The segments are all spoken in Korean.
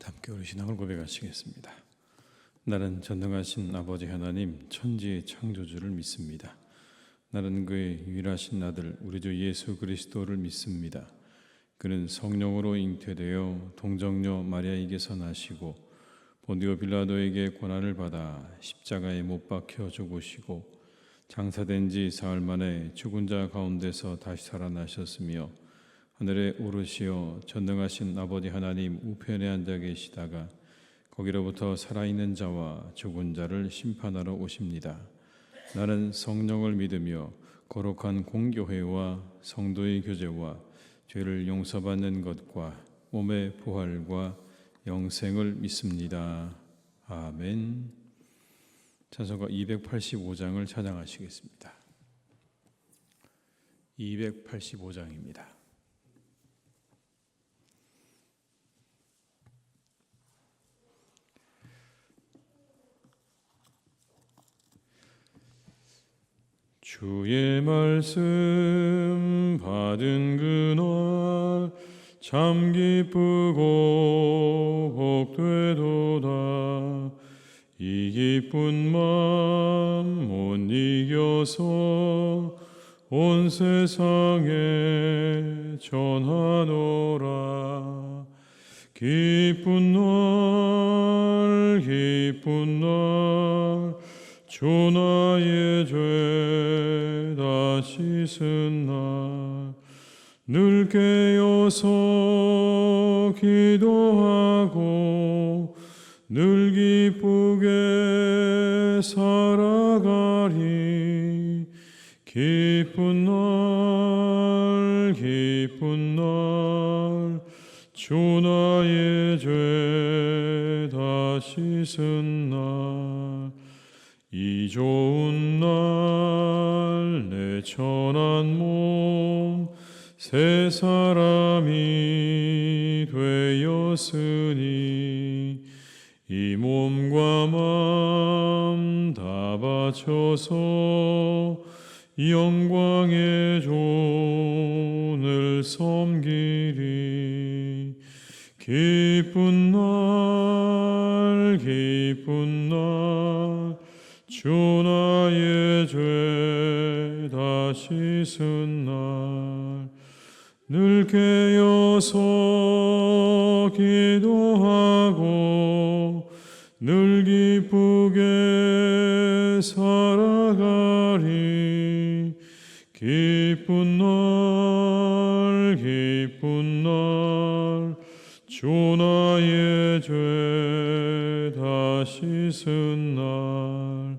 함께 우리 신앙을 고백하시겠습니다. 나는 전능하신 아버지 하나님 천지의 창조주를 믿습니다. 나는 그의 유일하신 아들 우리 주 예수 그리스도를 믿습니다. 그는 성령으로 잉태되어 동정녀 마리아에게서 나시고 본디오 빌라도에게 고난을 받아 십자가에 못 박혀 죽으시고 장사된 지 사흘 만에 죽은 자 가운데서 다시 살아나셨으며 하늘에 오르시어 전능하신 아버지 하나님 우편에 앉아 계시다가 거기로부터 살아있는 자와 죽은 자를 심판하러 오십니다. 나는 성령을 믿으며 거룩한 공교회와 성도의 교제와 죄를 용서받는 것과 몸의 부활과 영생을 믿습니다. 아멘. 찬송가 285장을 찬양하시겠습니다. 285장입니다. 주의 말씀 받은 그날 참 기쁘고 복되도다. 이 기쁜 맘 못 이겨서 온 세상에 전하노라. 기쁜 날 주 나의 죄 다 씻은 날 늘 깨어서 기도하고 늘 기쁘게 살아가리. 기쁜 날 주 나의 죄 다 씻은 날 이 좋은 날 내 천한 몸 새 사람이 되었으니 이 몸과 마음 다 바쳐서 영광의 존을 섬기리. 기쁜 날 주 나의 죄 다 씻은 날 늘 깨어서 기도하고 늘 기쁘게 살아가리. 기쁜 날 주 나의 죄 다 씻은 날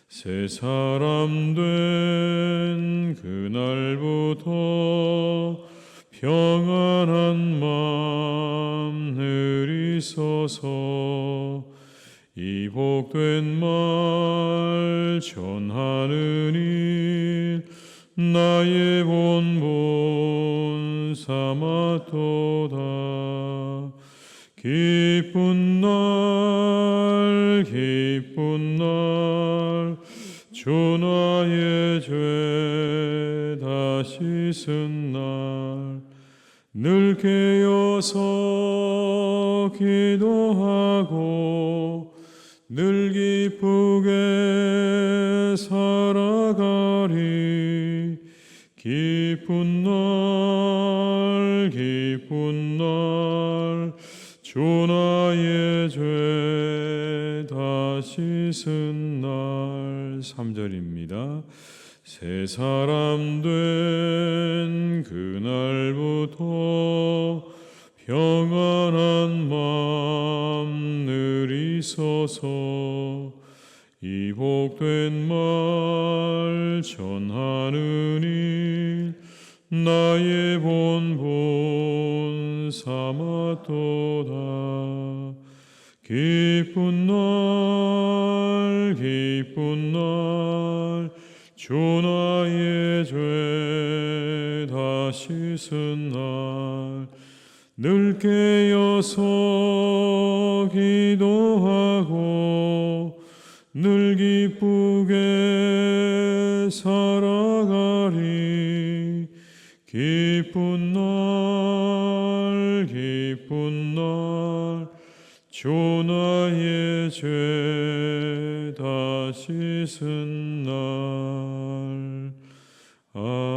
새 사람 된 그날부터 평안한 맘 늘 있어서 이 복된 말 전하는 일 나의 본분 삼았도다. 기쁜 날 주 나의 죄 다 씻은 날 늘 깨어서 기도하고 늘 기쁘게 살아가리. 기쁜 날 주 나의 죄 다 씻은 날 3절입니다. 새 사람 된 그날부터 평안한 맘 늘 있어서 이 복된 말 전하는 일 나의 본분 삼았도다. 기쁜 날 주 나의 죄 다 씻은 날 늘 깨어서 기도하고 늘 기쁘게 살아가리. 기쁜 날 주 나의 죄 다 씻은 날. 아멘.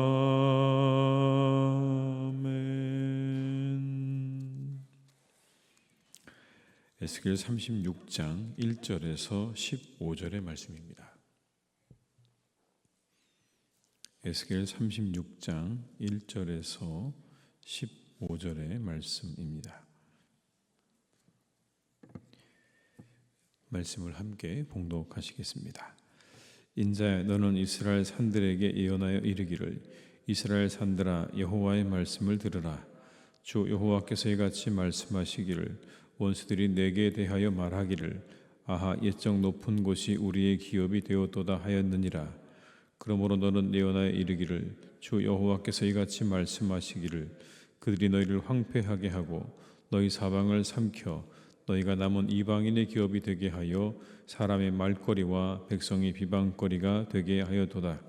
에스겔 36장 1절에서 15절의 말씀입니다. 에스겔 36장 1절에서 15절의 말씀입니다. 말씀을 함께 봉독하시겠습니다. 인자야, 너는 이스라엘 산들에게 예언하여 이르기를, 이스라엘 산들아, 여호와의 말씀을 들으라. 주 여호와께서 이같이 말씀하시기를, 원수들이 내게 대하여 말하기를, 아하, 옛적 높은 곳이 우리의 기업이 되었도다 하였느니라. 그러므로 너는 예언하여 이르기를, 주 여호와께서 이같이 말씀하시기를, 그들이 너희를 황폐하게 하고 너희 사방을 삼켜 너희가 남은 이방인의 기업이 되게 하여 사람의 말거리와 백성의 비방거리가 되게 하였도다.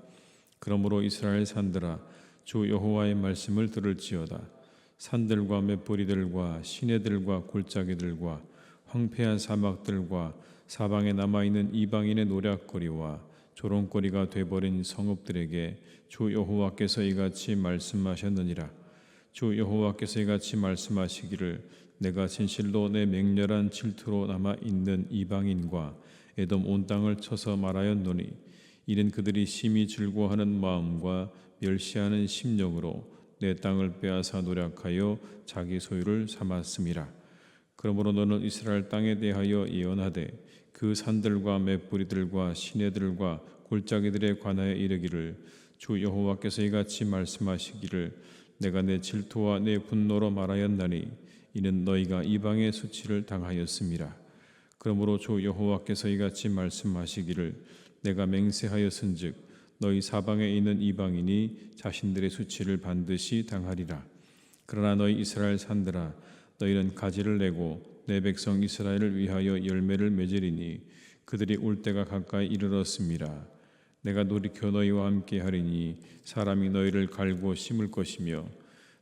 그러므로 이스라엘 산들아, 주 여호와의 말씀을 들을지어다. 산들과 맷뿌리들과 시내들과 골짜기들과 황폐한 사막들과 사방에 남아있는 이방인의 노략거리와 조롱거리가 되어버린 성읍들에게 주 여호와께서 이같이 말씀하셨느니라. 주 여호와께서 이같이 말씀하시기를, 내가 진실로 내 맹렬한 질투로 남아있는 이방인과 에돔 온 땅을 쳐서 말하였노니, 이는 그들이 심히 즐거워하는 마음과 멸시하는 심령으로 내 땅을 빼앗아 노략하여 자기 소유를 삼았음이라. 그러므로 너는 이스라엘 땅에 대하여 예언하되, 그 산들과 맷뿌리들과 시내들과 골짜기들에 관하여 이르기를, 주 여호와께서 이같이 말씀하시기를, 내가 내 질투와 내 분노로 말하였나니 이는 너희가 이방의 수치를 당하였음이라. 그러므로 주 여호와께서 이같이 말씀하시기를, 내가 맹세하였은즉 너희 사방에 있는 이방인이 자신들의 수치를 반드시 당하리라. 그러나 너희 이스라엘 산들아, 너희는 가지를 내고 내 백성 이스라엘을 위하여 열매를 맺으리니 그들이 올 때가 가까이 이르렀음이라. 내가 돌이켜 너희와 함께 하리니 사람이 너희를 갈고 심을 것이며,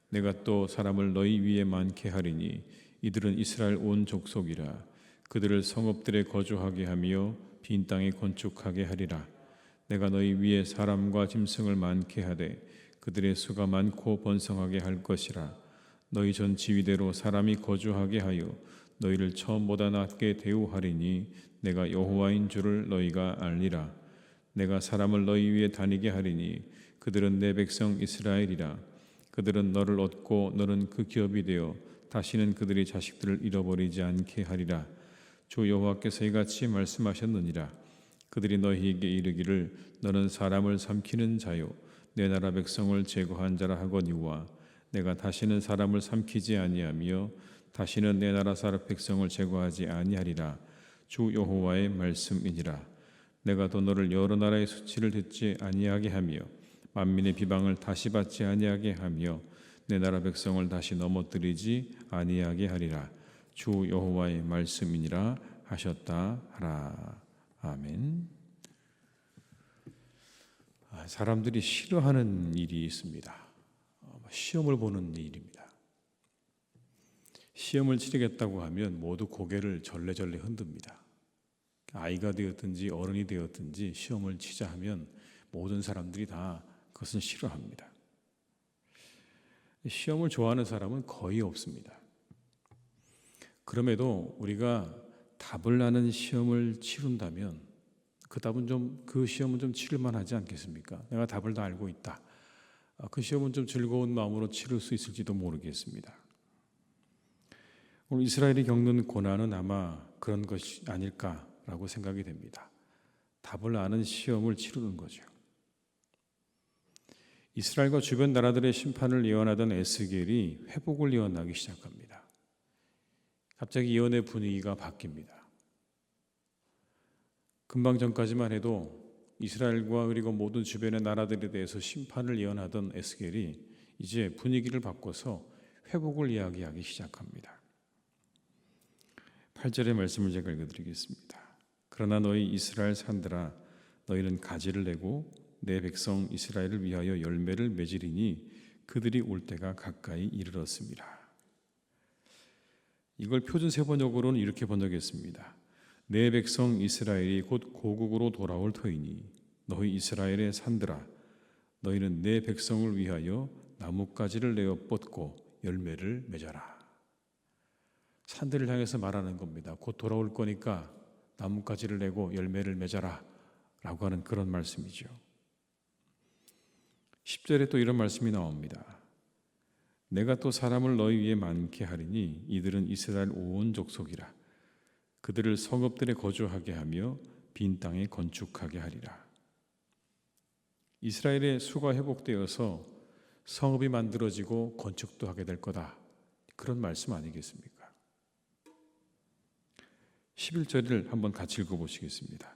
내가 또 사람을 너희 위에 많게 하리니 이들은 이스라엘 온 족속이라. 그들을 성읍들에 거주하게 하며 빈 땅에 건축하게 하리라. 내가 너희 위에 사람과 짐승을 많게 하되 그들의 수가 많고 번성하게 할 것이라. 너희 전 지위대로 사람이 거주하게 하여 너희를 처음보다 낮게 대우하리니 내가 여호와인 줄을 너희가 알리라. 내가 사람을 너희 위에 다니게 하리니 그들은 내 백성 이스라엘이라. 그들은 너를 얻고 너는 그 기업이 되어 다시는 그들의 자식들을 잃어버리지 않게 하리라. 주 여호와께서 이같이 말씀하셨느니라. 그들이 너희에게 이르기를, 너는 사람을 삼키는 자요 내 나라 백성을 제거한 자라 하거니와, 내가 다시는 사람을 삼키지 아니하며 다시는 내 나라 사람 백성을 제거하지 아니하리라. 주 여호와의 말씀이니라. 내가 또 너를 여러 나라의 수치를 듣지 아니하게 하며 만민의 비방을 다시 받지 아니하게 하며 내 나라 백성을 다시 넘어뜨리지 아니하게 하리라. 주 여호와의 말씀이니라 하셨다 하라. 아멘. 사람들이 싫어하는 일이 있습니다. 시험을 보는 일입니다. 시험을 치르겠다고 하면 모두 고개를 절레절레 흔듭니다. 아이가 되었든지 어른이 되었든지 시험을 치자 하면 모든 사람들이 다 그것은 싫어합니다. 시험을 좋아하는 사람은 거의 없습니다. 그럼에도 우리가 답을 아는 시험을 치른다면 그 시험은 좀 치를만 하지 않겠습니까? 내가 답을 다 알고 있다. 그 시험은 좀 즐거운 마음으로 치를 수 있을지도 모르겠습니다. 오늘 이스라엘이 겪는 고난은 아마 그런 것이 아닐까라고 생각이 됩니다. 답을 아는 시험을 치르는 거죠. 이스라엘과 주변 나라들의 심판을 예언하던 에스겔이 회복을 예언하기 시작합니다. 갑자기 예언의 분위기가 바뀝니다. 금방 전까지만 해도 이스라엘과 그리고 모든 주변의 나라들에 대해서 심판을 예언하던 에스겔이 이제 분위기를 바꿔서 회복을 이야기하기 시작합니다. 8절의 말씀을 제가 읽어드리겠습니다. 그러나 너희 이스라엘 산들아, 너희는 가지를 내고 내 백성 이스라엘을 위하여 열매를 맺으리니 그들이 올 때가 가까이 이르렀습니다. 이걸 표준 세번역으로는 이렇게 번역했습니다. 내 백성 이스라엘이 곧 고국으로 돌아올 터이니 너희 이스라엘의 산들아 너희는 내 백성을 위하여 나뭇가지를 내어 뻗고 열매를 맺어라. 산들을 향해서 말하는 겁니다. 곧 돌아올 거니까 나뭇가지를 내고 열매를 맺어라 라고 하는 그런 말씀이죠. 10절에 또 이런 말씀이 나옵니다. 내가 또 사람을 너희 위에 많게 하리니 이들은 이스라엘 온 족속이라. 그들을 성읍들에 거주하게 하며 빈 땅에 건축하게 하리라. 이스라엘의 수가 회복되어서 성읍이 만들어지고 건축도 하게 될 거다. 그런 말씀 아니겠습니까? 11절을 한번 같이 읽어보시겠습니다.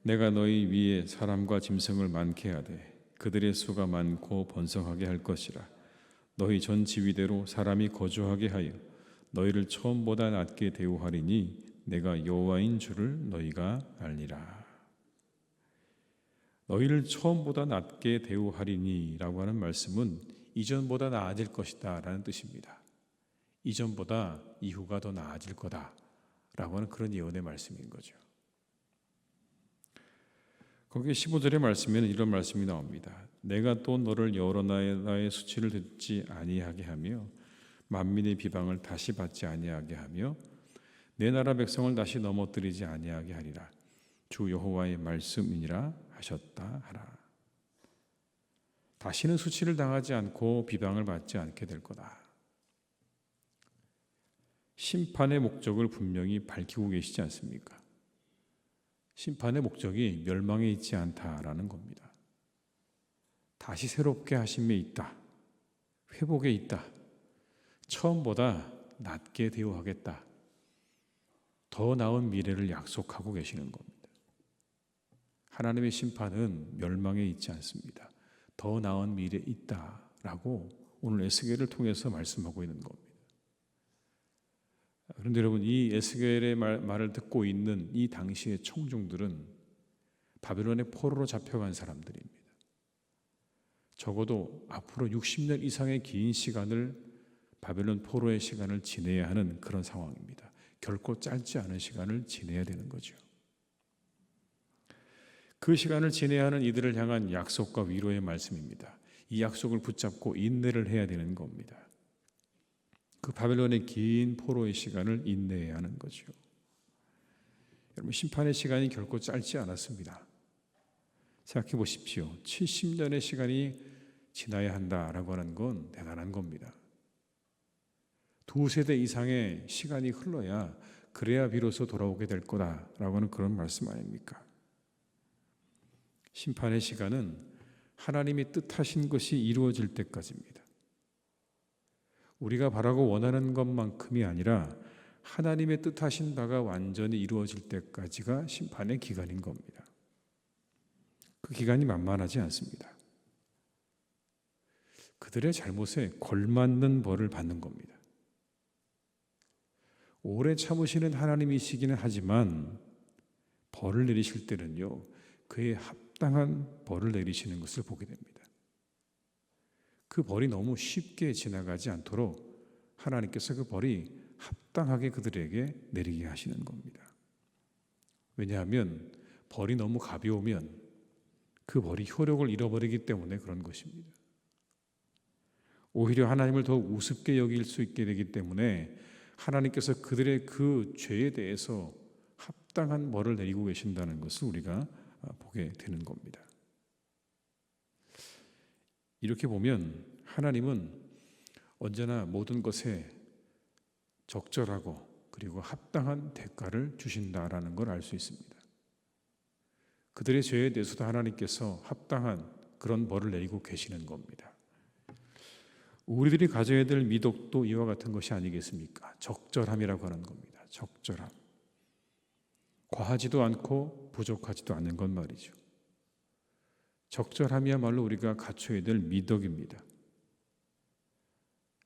내가 너희 위에 사람과 짐승을 많게 하되 그들의 수가 많고 번성하게 할 것이라. 너희 전 지위대로 사람이 거주하게 하여 너희를 처음보다 낮게 대우하리니 내가 여호와인 줄을 너희가 알리라. 너희를 처음보다 낮게 대우하리니 라고 하는 말씀은 이전보다 나아질 것이다 라는 뜻입니다. 이전보다 이후가 더 나아질 거다 라고 하는 그런 예언의 말씀인 거죠. 거기에 15절의 말씀에는 이런 말씀이 나옵니다. 내가 또 너를 여러 나라의 수치를 듣지 아니하게 하며 만민의 비방을 다시 받지 아니하게 하며 내 나라 백성을 다시 넘어뜨리지 아니하게 하리라. 주 여호와의 말씀이니라 하셨다 하라. 다시는 수치를 당하지 않고 비방을 받지 않게 될 거다. 심판의 목적을 분명히 밝히고 계시지 않습니까? 심판의 목적이 멸망에 있지 않다라는 겁니다. 다시 새롭게 하심에 있다. 회복에 있다. 처음보다 낮게 대우하겠다. 더 나은 미래를 약속하고 계시는 겁니다. 하나님의 심판은 멸망에 있지 않습니다. 더 나은 미래에 있다라고 오늘 에스겔을 통해서 말씀하고 있는 겁니다. 그런데 여러분, 이 에스겔의 말을 듣고 있는 이 당시의 청중들은 바벨론의 포로로 잡혀간 사람들입니다. 적어도 앞으로 60년 이상의 긴 시간을 바벨론 포로의 시간을 지내야 하는 그런 상황입니다. 결코 짧지 않은 시간을 지내야 되는 거죠. 그 시간을 지내야 하는 이들을 향한 약속과 위로의 말씀입니다. 이 약속을 붙잡고 인내를 해야 되는 겁니다. 그 바벨론의 긴 포로의 시간을 인내해야 하는 거죠. 여러분, 심판의 시간이 결코 짧지 않았습니다. 생각해 보십시오. 70년의 시간이 지나야 한다라고 하는 건 대단한 겁니다. 2세대 이상의 시간이 흘러야 그래야 비로소 돌아오게 될 거다라고 하는 그런 말씀 아닙니까? 심판의 시간은 하나님이 뜻하신 것이 이루어질 때까지입니다. 우리가 바라고 원하는 것만큼이 아니라 하나님의 뜻하신 바가 완전히 이루어질 때까지가 심판의 기간인 겁니다. 그 기간이 만만하지 않습니다. 그들의 잘못에 걸맞는 벌을 받는 겁니다. 오래 참으시는 하나님이시기는 하지만 벌을 내리실 때는요, 그에 합당한 벌을 내리시는 것을 보게 됩니다. 그 벌이 너무 쉽게 지나가지 않도록 하나님께서 그 벌이 합당하게 그들에게 내리게 하시는 겁니다. 왜냐하면 벌이 너무 가벼우면 그 벌이 효력을 잃어버리기 때문에 그런 것입니다. 오히려 하나님을 더욱 우습게 여길 수 있게 되기 때문에 하나님께서 그들의 그 죄에 대해서 합당한 벌을 내리고 계신다는 것을 우리가 보게 되는 겁니다. 이렇게 보면 하나님은 언제나 모든 것에 적절하고 그리고 합당한 대가를 주신다라는 걸 알 수 있습니다. 그들의 죄에 대해서도 하나님께서 합당한 그런 벌을 내리고 계시는 겁니다. 우리들이 가져야 될 미덕도 이와 같은 것이 아니겠습니까? 적절함이라고 하는 겁니다. 적절함. 과하지도 않고 부족하지도 않는 것 말이죠. 적절함이야말로 우리가 갖춰야 될 미덕입니다.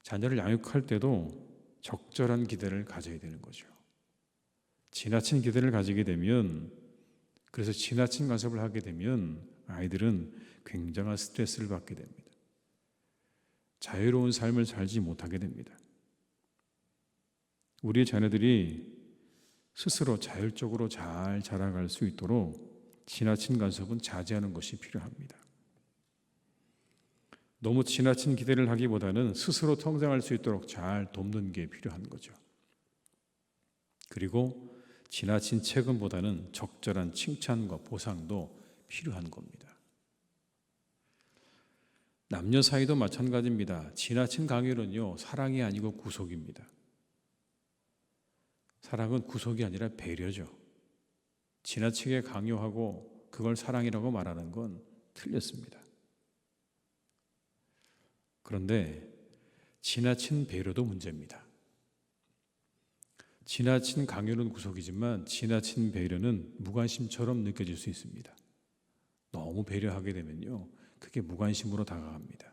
자녀를 양육할 때도 적절한 기대를 가져야 되는 거죠. 지나친 기대를 가지게 되면, 그래서 지나친 간섭을 하게 되면 아이들은 굉장한 스트레스를 받게 됩니다. 자유로운 삶을 살지 못하게 됩니다. 우리 자녀들이 스스로 자율적으로 잘 자라갈 수 있도록 지나친 간섭은 자제하는 것이 필요합니다. 너무 지나친 기대를 하기보다는 스스로 성장할 수 있도록 잘 돕는 게 필요한 거죠. 그리고 지나친 책임보다는 적절한 칭찬과 보상도 필요한 겁니다. 남녀 사이도 마찬가지입니다. 지나친 강요는요, 사랑이 아니고 구속입니다. 사랑은 구속이 아니라 배려죠. 지나치게 강요하고 그걸 사랑이라고 말하는 건 틀렸습니다. 그런데 지나친 배려도 문제입니다. 지나친 강요는 구속이지만 지나친 배려는 무관심처럼 느껴질 수 있습니다. 너무 배려하게 되면요, 그게 무관심으로 다가갑니다.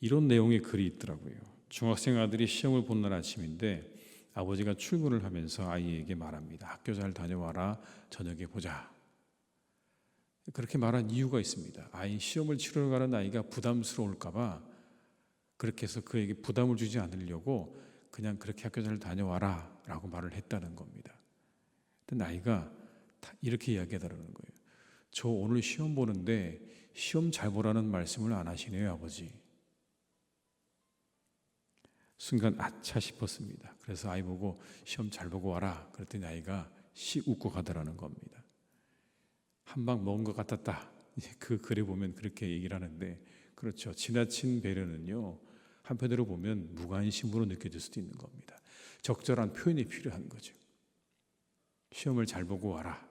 이런 내용의 글이 있더라고요. 중학생 아들이 시험을 본 날 아침인데 아버지가 출근을 하면서 아이에게 말합니다. 학교 잘 다녀와라, 저녁에 보자. 그렇게 말한 이유가 있습니다. 아이 시험을 치러 가는 아이가 부담스러울까 봐 그렇게 해서 그에게 부담을 주지 않으려고 그냥 그렇게 학교 잘 다녀와라 라고 말을 했다는 겁니다. 근데 아이가 이렇게 이야기하더라는 거예요. 저 오늘 시험 보는데 시험 잘 보라는 말씀을 안 하시네요, 아버지. 순간 아차 싶었습니다. 그래서 아이 보고 시험 잘 보고 와라 그랬더니 아이가 씩 웃고 가더라는 겁니다. 한 방 먹은 것 같았다. 그 글에 보면 그렇게 얘기를 하는데, 그렇죠. 지나친 배려는요, 한편으로 보면 무관심으로 느껴질 수도 있는 겁니다. 적절한 표현이 필요한 거죠. 시험을 잘 보고 와라,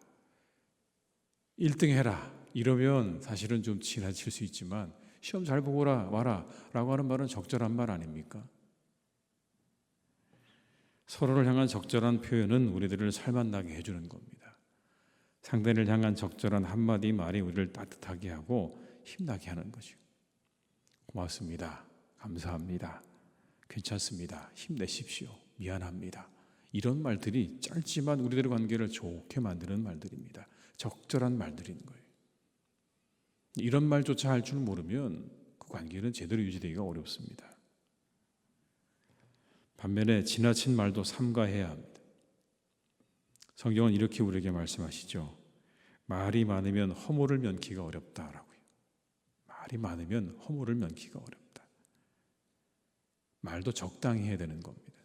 1등 해라, 이러면 사실은 좀 지나칠 수 있지만 시험 잘 보고 와라 라고 하는 말은 적절한 말 아닙니까? 서로를 향한 적절한 표현은 우리들을 살만나게 해주는 겁니다. 상대를 향한 적절한 한마디 말이 우리를 따뜻하게 하고 힘나게 하는 거죠. 고맙습니다. 감사합니다. 괜찮습니다. 힘내십시오. 미안합니다. 이런 말들이 짧지만 우리들의 관계를 좋게 만드는 말들입니다. 적절한 말들인 거예요. 이런 말조차 할 줄 모르면 그 관계는 제대로 유지되기가 어렵습니다. 반면에 지나친 말도 삼가해야 합니다. 성경은 이렇게 우리에게 말씀하시죠. 말이 많으면 허물을 면키가 어렵다라고요. 말이 많으면 허물을 면키가 어렵다. 말도 적당히 해야 되는 겁니다.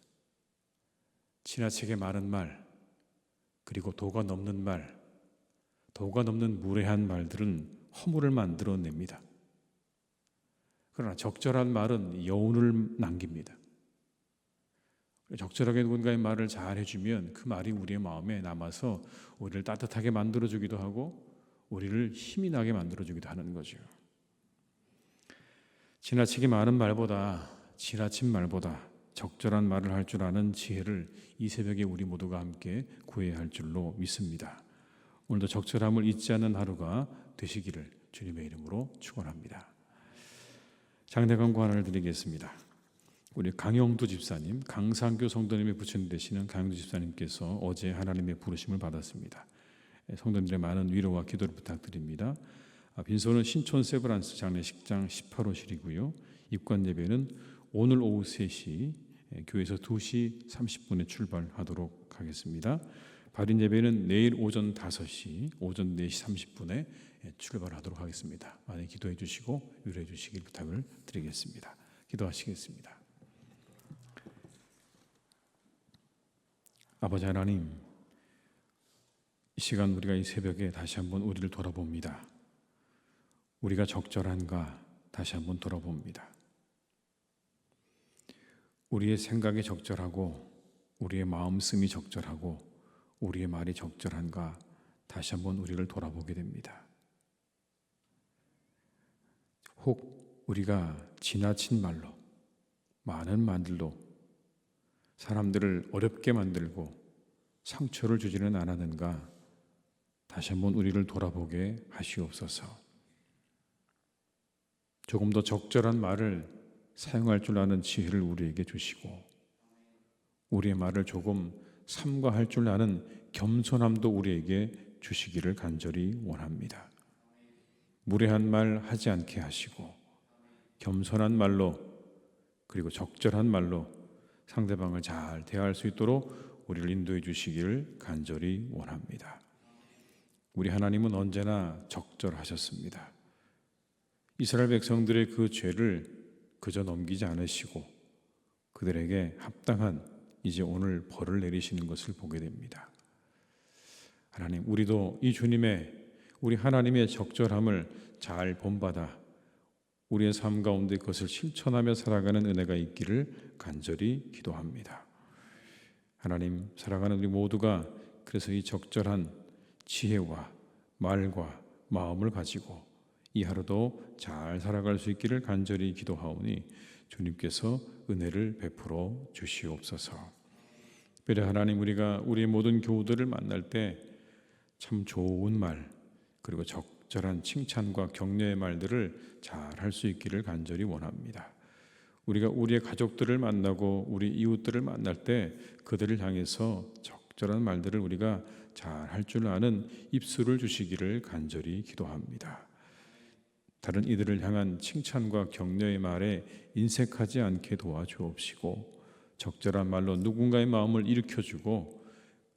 지나치게 많은 말, 그리고 도가 넘는 말, 도가 넘는 무례한 말들은 허물을 만들어냅니다. 그러나 적절한 말은 여운을 남깁니다. 적절하게 누군가의 말을 잘 해주면 그 말이 우리의 마음에 남아서 우리를 따뜻하게 만들어주기도 하고 우리를 힘이 나게 만들어주기도 하는 거죠. 지나치게 많은 말보다, 지나친 말보다 적절한 말을 할 줄 아는 지혜를 이 새벽에 우리 모두가 함께 구해야 할 줄로 믿습니다. 오늘도 적절함을 잊지 않는 하루가 되시기를 주님의 이름으로 축원합니다. 장례 간구 하나를 드리겠습니다. 우리 강영두 집사님, 강상교 성도님의 부처님 되시는 강영두 집사님께서 어제 하나님의 부르심을 받았습니다. 성도님들의 많은 위로와 기도를 부탁드립니다. 빈소는 신촌 세브란스 장례식장 18호실이고요. 입관 예배는 오늘 오후 3시, 교회에서 2시 30분에 출발하도록 하겠습니다. 발인 예배는 내일 오전 5시, 오전 4시 30분에 출발하도록 하겠습니다. 많이 기도해 주시고 위로해 주시길 부탁을 드리겠습니다. 기도하시겠습니다. 아버지 하나님, 이 시간 우리가 이 새벽에 다시 한번 우리를 돌아봅니다. 우리가 적절한가 다시 한번 돌아봅니다. 우리의 생각이 적절하고 우리의 마음씀이 적절하고 우리의 말이 적절한가 다시 한번 우리를 돌아보게 됩니다. 혹 우리가 지나친 말로, 많은 말들로 사람들을 어렵게 만들고 상처를 주지는 않았는가 다시 한번 우리를 돌아보게 하시옵소서. 조금 더 적절한 말을 사용할 줄 아는 지혜를 우리에게 주시고 우리의 말을 조금 삼가할 줄 아는 겸손함도 우리에게 주시기를 간절히 원합니다. 무례한 말 하지 않게 하시고 겸손한 말로, 그리고 적절한 말로 상대방을 잘 대할 수 있도록 우리를 인도해 주시기를 간절히 원합니다. 우리 하나님은 언제나 적절하셨습니다. 이스라엘 백성들의 그 죄를 그저 넘기지 않으시고 그들에게 합당한 이제 오늘 벌을 내리시는 것을 보게 됩니다. 하나님, 우리도 이 주님의 우리 하나님의 적절함을 잘 본받아 우리의 삶 가운데 그것을 실천하며 살아가는 은혜가 있기를 간절히 기도합니다. 하나님, 사랑하는 우리 모두가 그래서 이 적절한 지혜와 말과 마음을 가지고 이 하루도 잘 살아갈 수 있기를 간절히 기도하오니 주님께서 은혜를 베풀어 주시옵소서. 특별히 하나님, 우리가 우리의 모든 교우들을 만날 때 참 좋은 말 그리고 적절한 칭찬과 격려의 말들을 잘 할 수 있기를 간절히 원합니다. 우리가 우리의 가족들을 만나고 우리 이웃들을 만날 때 그들을 향해서 적절한 말들을 우리가 잘 할 줄 아는 입술을 주시기를 간절히 기도합니다. 다른 이들을 향한 칭찬과 격려의 말에 인색하지 않게 도와주옵시고 적절한 말로 누군가의 마음을 일으켜주고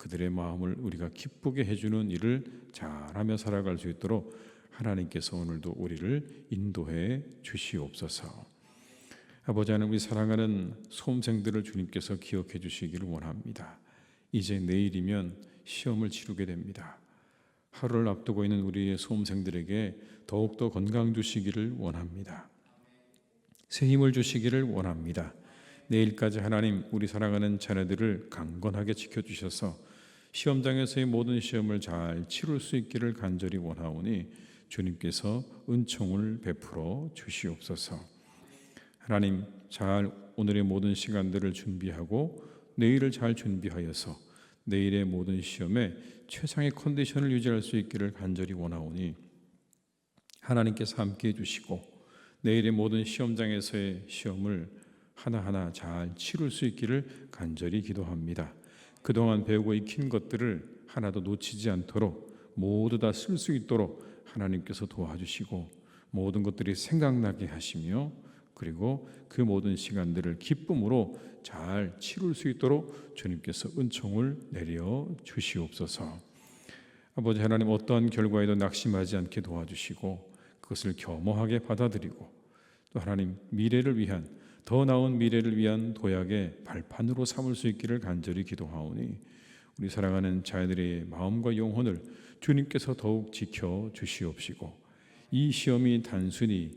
그들의 마음을 우리가 기쁘게 해주는 일을 잘하며 살아갈 수 있도록 하나님께서 오늘도 우리를 인도해 주시옵소서. 아버지 하나님, 우리 사랑하는 수험생들을 주님께서 기억해 주시기를 원합니다. 이제 내일이면 시험을 치르게 됩니다. 하루를 앞두고 있는 우리의 수험생들에게 더욱더 건강 주시기를 원합니다. 새 힘을 주시기를 원합니다. 내일까지 하나님, 우리 사랑하는 자녀들을 강건하게 지켜주셔서 시험장에서의 모든 시험을 잘 치룰 수 있기를 간절히 원하오니 주님께서 은총을 베풀어 주시옵소서. 하나님, 잘 오늘의 모든 시간들을 준비하고 내일을 잘 준비하여서 내일의 모든 시험에 최상의 컨디션을 유지할 수 있기를 간절히 원하오니 하나님께서 함께해 주시고 내일의 모든 시험장에서의 시험을 하나하나 잘 치룰 수 있기를 간절히 기도합니다. 그동안 배우고 익힌 것들을 하나도 놓치지 않도록 모두 다 쓸 수 있도록 하나님께서 도와주시고 모든 것들이 생각나게 하시며 그리고 그 모든 시간들을 기쁨으로 잘 치룰 수 있도록 주님께서 은총을 내려 주시옵소서. 아버지 하나님, 어떠한 결과에도 낙심하지 않게 도와주시고 그것을 겸허하게 받아들이고 또 하나님, 미래를 위한 더 나은 미래를 위한 도약의 발판으로 삼을 수 있기를 간절히 기도하오니 우리 사랑하는 자녀들의 마음과 영혼을 주님께서 더욱 지켜 주시옵시고 이 시험이 단순히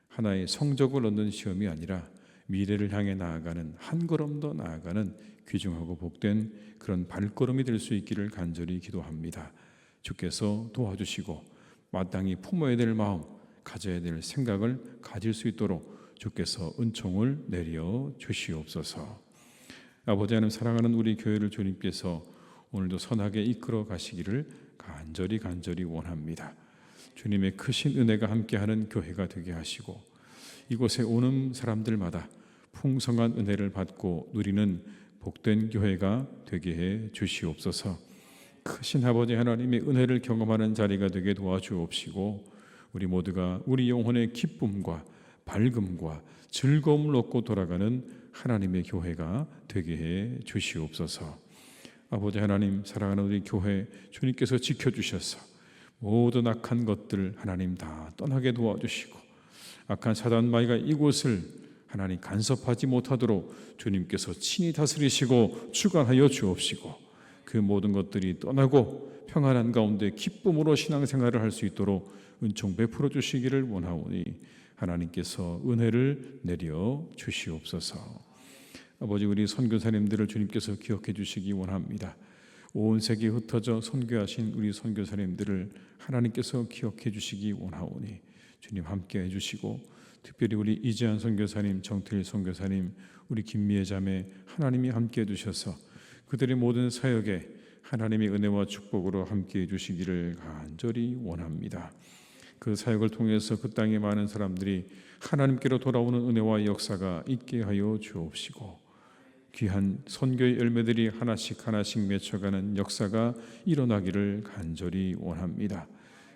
하나의 성적을 얻는 시험이 아니라 미래를 향해 나아가는 한 걸음 더 나아가는 귀중하고 복된 그런 발걸음이 될 수 있기를 간절히 기도합니다. 주께서 도와주시고 마땅히 품어야 될 마음, 가져야 될 생각을 가질 수 있도록 주께서 은총을 내려 주시옵소서. 아버지 하나님, 사랑하는 우리 교회를 주님께서 오늘도 선하게 이끌어 가시기를 간절히 원합니다. 주님의 크신 은혜가 함께하는 교회가 되게 하시고 이곳에 오는 사람들마다 풍성한 은혜를 받고 누리는 복된 교회가 되게 해 주시옵소서. 크신 아버지 하나님의 은혜를 경험하는 자리가 되게 도와주옵시고 우리 모두가 우리 영혼의 기쁨과 밝음과 즐거움을 얻고 돌아가는 하나님의 교회가 되게 해 주시옵소서. 아버지 하나님, 사랑하는 우리 교회 주님께서 지켜주셔서 모든 악한 것들 하나님 다 떠나게 도와주시고 악한 사단 마귀가 이곳을 하나님 간섭하지 못하도록 주님께서 친히 다스리시고 주관하여 주옵시고 그 모든 것들이 떠나고 평안한 가운데 기쁨으로 신앙생활을 할 수 있도록 은총 베풀어 주시기를 원하오니 하나님께서 은혜를 내려 주시옵소서. 아버지, 우리 선교사님들을 주님께서 기억해 주시기 원합니다. 온 세계에 흩어져 선교하신 우리 선교사님들을 하나님께서 기억해 주시기 원하오니 주님 함께 해주시고 특별히 우리 이재한 선교사님, 정태일 선교사님, 우리 김미애 자매 하나님이 함께 해주셔서 그들의 모든 사역에 하나님의 은혜와 축복으로 함께 해주시기를 간절히 원합니다. 그 사역을 통해서 그 땅에 많은 사람들이 하나님께로 돌아오는 은혜와 역사가 있게 하여 주옵시고 귀한 선교의 열매들이 하나씩 맺혀가는 역사가 일어나기를 간절히 원합니다.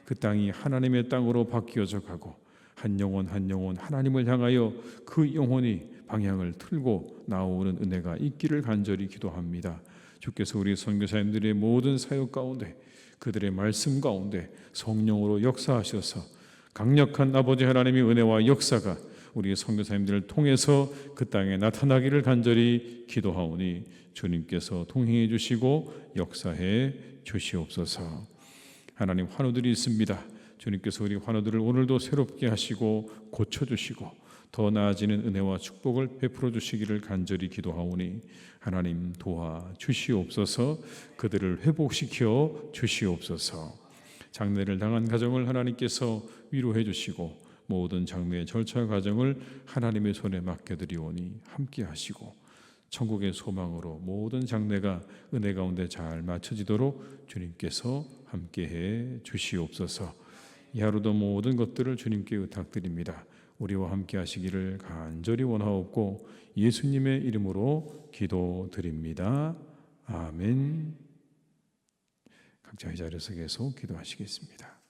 그 땅이 하나님의 땅으로 바뀌어져 가고 한 영혼 한 영혼 하나님을 향하여 그 영혼이 방향을 틀고 나오는 은혜가 있기를 간절히 기도합니다. 주께서 우리 선교사님들의 모든 사역 가운데 그들의 말씀 가운데 성령으로 역사하셔서 강력한 아버지 하나님의 은혜와 역사가 우리 선교사님들을 통해서 그 땅에 나타나기를 간절히 기도하오니 주님께서 통행해 주시고 역사해 주시옵소서. 하나님, 환우들이 있습니다. 주님께서 우리 환우들을 오늘도 새롭게 하시고 고쳐주시고 더 나아지는 은혜와 축복을 베풀어 주시기를 간절히 기도하오니 하나님 도와 주시옵소서. 그들을 회복시켜 주시옵소서. 장례를 당한 가정을 하나님께서 위로해 주시고 모든 장례의 절차 과정을 하나님의 손에 맡겨드리오니 함께 하시고 천국의 소망으로 모든 장례가 은혜 가운데 잘 맞춰지도록 주님께서 함께해 주시옵소서. 이 하루도 모든 것들을 주님께 의탁드립니다. 우리와 함께 하시기를 간절히 원하옵고 예수님의 이름으로 기도드립니다. 아멘. 각자 이 자리에서 계속 기도하시겠습니다.